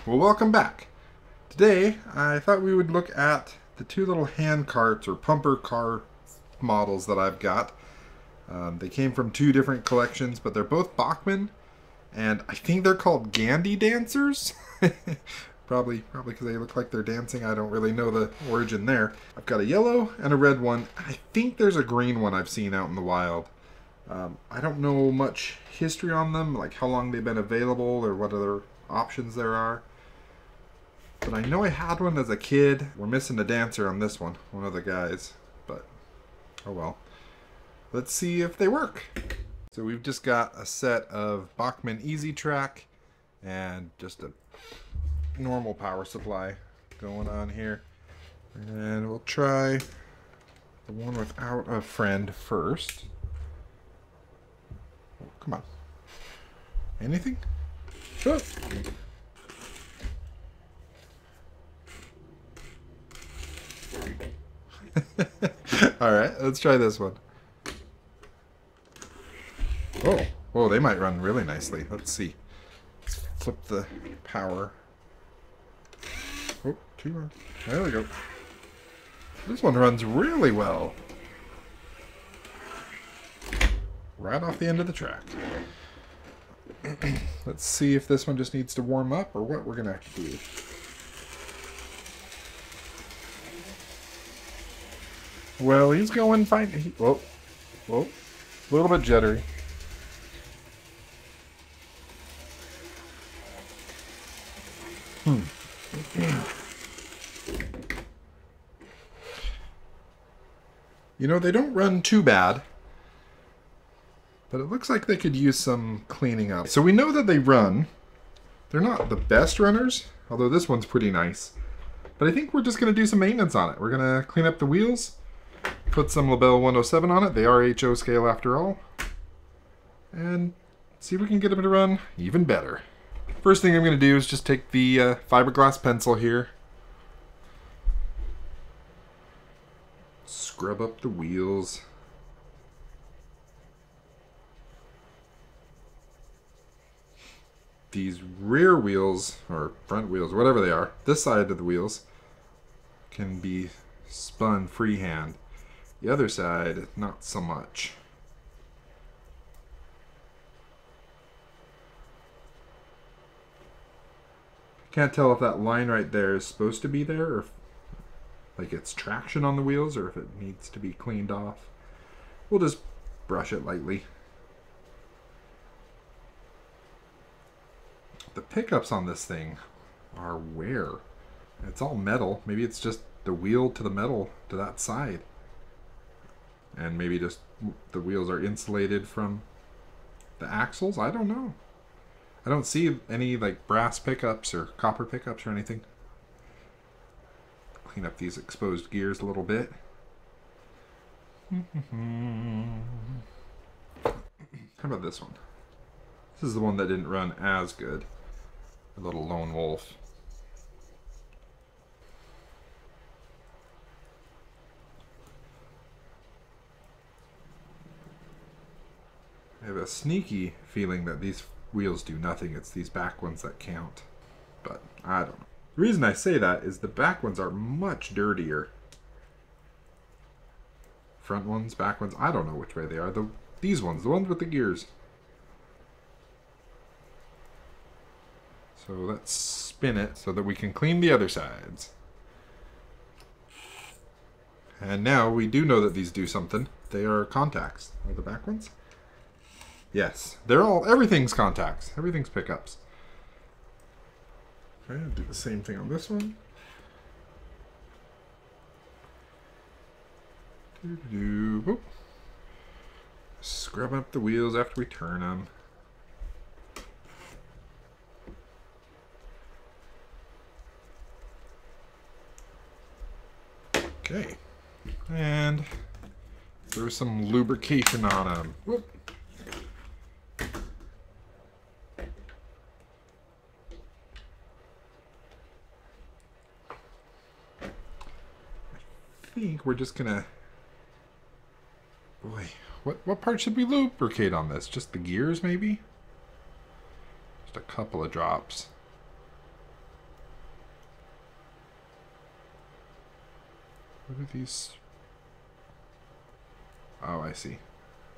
Well, welcome back. Today, I thought we would look at the two little hand carts or pumper car models that I've got. They came from two different collections, but they're both Bachmann, and I think they're called Gandy Dancers. Probably because they look like they're dancing. I don't really know the origin there. I've got a yellow and a red one. I think there's a green one I've seen out in the wild. I don't know much history on them, like how long they've been available or what other options there are. But I know I had one as a kid. We're missing a dancer on this one of the guys, but oh well. Let's see if they work. So we've just got a set of Bachmann Easy Track and just a normal power supply going on here. And we'll try the one without a friend first. Oh, come on. Anything? Oh. Alright, let's try this one. Oh, they might run really nicely. Let's see. Let's flip the power. Oh, come on. There we go. This one runs really well. Right off the end of the track. Let's see if this one just needs to warm up or what we're going to have to do. Well, he's going fine. Whoa. A little bit jittery. You know, they don't run too bad, but it looks like they could use some cleaning up. So we know that they run. They're not the best runners, although this one's pretty nice. But I think we're just going to do some maintenance on it. We're going to clean up the wheels, put some Labelle 107 on it. They are HO scale after all. And see if we can get them to run even better. First thing I'm going to do is just take the fiberglass pencil here. Scrub up the wheels. These rear wheels, or front wheels, whatever they are, this side of the wheels can be spun freehand. The other side, not so much. Can't tell if that line right there is supposed to be there, or if, like, it's traction on the wheels, or if it needs to be cleaned off. We'll just brush it lightly. The pickups on this thing are wear. It's all metal. Maybe it's just the wheel to the metal to that side. And maybe just the wheels are insulated from the axles. I don't know. I don't see any like brass pickups or copper pickups or anything. Clean up these exposed gears a little bit. How about this one? This is the one that didn't run as good. A little lone wolf. I have a sneaky feeling that these wheels do nothing. It's these back ones that count. But I don't know. The reason I say that is the back ones are much dirtier. Front ones, back ones, I don't know which way they are. These ones, the ones with the gears. So let's spin it so that we can clean the other sides. And now we do know that these do something. They are contacts. Are the back ones? Yes, everything's contacts. Everything's pickups. Okay, I'll do the same thing on this one. Whoop. Scrub up the wheels after we turn them. Okay, and throw some lubrication on them. Whoop. I think we're just gonna... Boy, what part should we lubricate on this? Just the gears, maybe? Just a couple of drops. What are these? Oh, I see.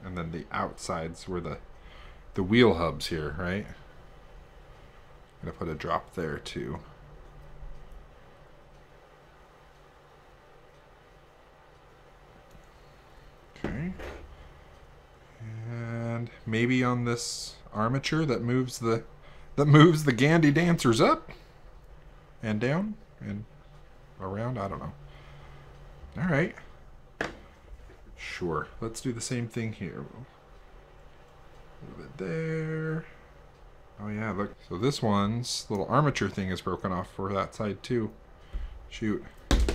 And then the outsides were the wheel hubs here, right? I'm gonna put a drop there too. Okay. And maybe on this armature that moves the Gandy Dancers up and down and around. I don't know. All right. Sure. Let's do the same thing here. A little bit there. Oh yeah, look. So this one's little armature thing is broken off for that side too. Shoot.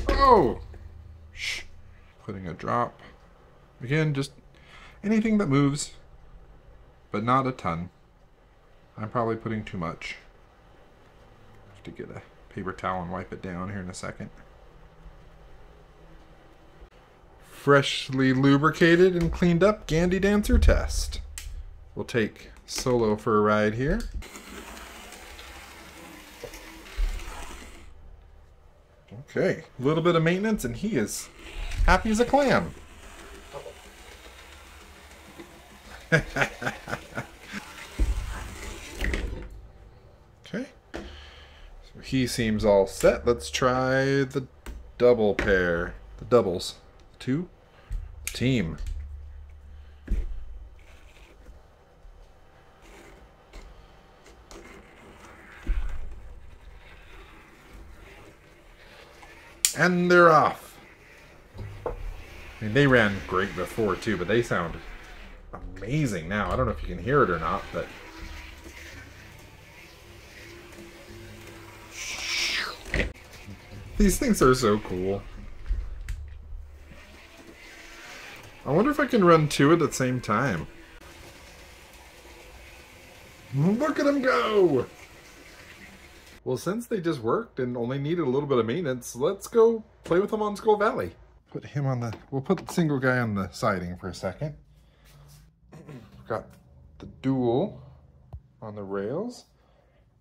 Oh! Shh. Putting a drop. Again, just anything that moves, but not a ton. I'm probably putting too much. Have to get a paper towel and wipe it down here in a second. Freshly lubricated and cleaned up Gandy Dancer test. We'll take Solo for a ride here. Okay, a little bit of maintenance and he is happy as a clam. Okay, so he seems all set. Let's try the double pair, the doubles. Two, team. And they're off. I mean, they ran great before too, but they sound amazing now. I don't know if you can hear it or not, but these things are so cool. I wonder if I can run two at the same time. Look at them go! Well, since they just worked and only needed a little bit of maintenance, let's go play with them on Skull Valley. Put him on the... We'll put the single guy on the siding for a second. Got the dual on the rails.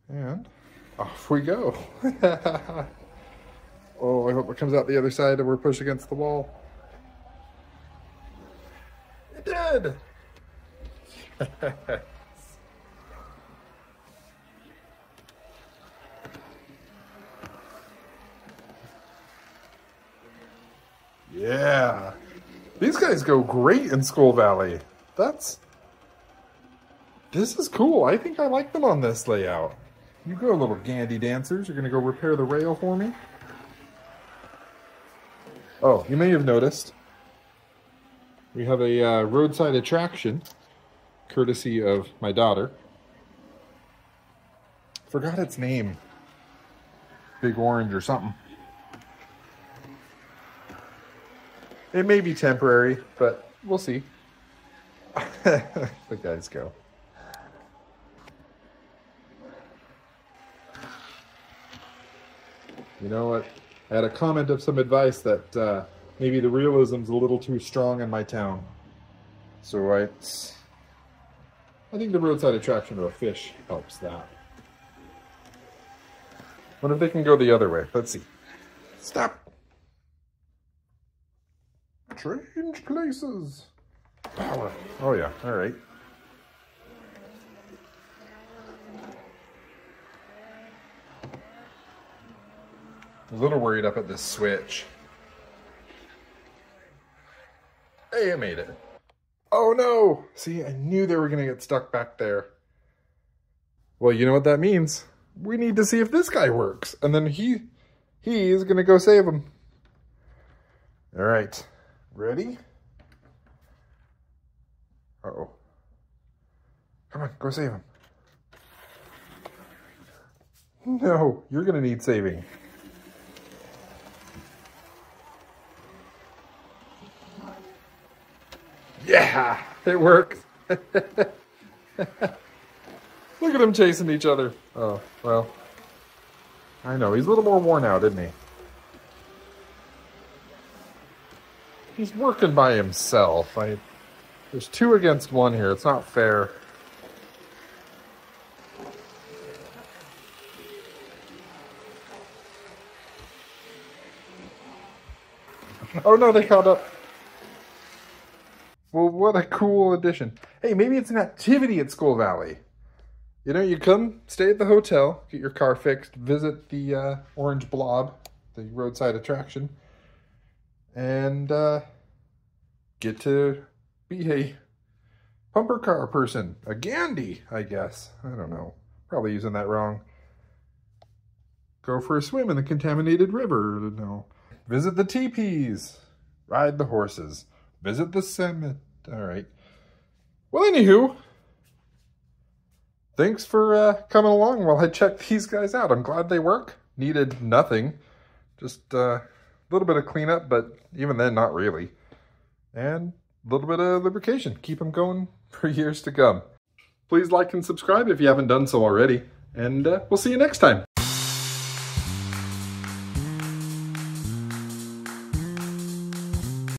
And off we go. Oh, I hope it comes out the other side and we're pushed against the wall. It did! Yeah, these guys go great in Skull Valley. This is cool. I think I like them on this layout. You go, little Gandy Dancers. You're gonna go repair the rail for me. Oh, you may have noticed we have a roadside attraction, courtesy of my daughter. Forgot its name. Big Orange or something. It may be temporary, but we'll see. The guys go. You know what? I had a comment of some advice that maybe the realism's a little too strong in my town. So I think the roadside attraction of a fish helps that. Wonder if they can go the other way. Let's see. Stop. Strange places. Power. Oh yeah, all right. I'm a little worried up at this switch. Hey, I made it. Oh no! See, I knew they were gonna get stuck back there. Well, you know what that means. We need to see if this guy works. And then he is gonna go save him. All right. Ready? Uh-oh. Come on, go save him. No, you're gonna need saving. Yeah, it worked. Look at them chasing each other. Oh, well. I know, he's a little more worn out, isn't he? He's working by himself. There's 2 against 1 here. It's not fair. Oh no, they caught up. Well, what a cool addition. Hey, maybe it's an activity at Skull Valley. You know, you come, stay at the hotel, get your car fixed, visit the Orange Blob, the roadside attraction, and get to be a bumper car person. A Gandy, I guess. I don't know. Probably using that wrong. Go for a swim in the contaminated river. No. Visit the teepees. Ride the horses. Visit the cemetery. All right. Well, anywho, thanks for coming along while I check these guys out. I'm glad they work. Needed nothing. Just a little bit of cleanup, but even then, not really. And a little bit of lubrication. Keep them going for years to come. Please like and subscribe if you haven't done so already. And we'll see you next time.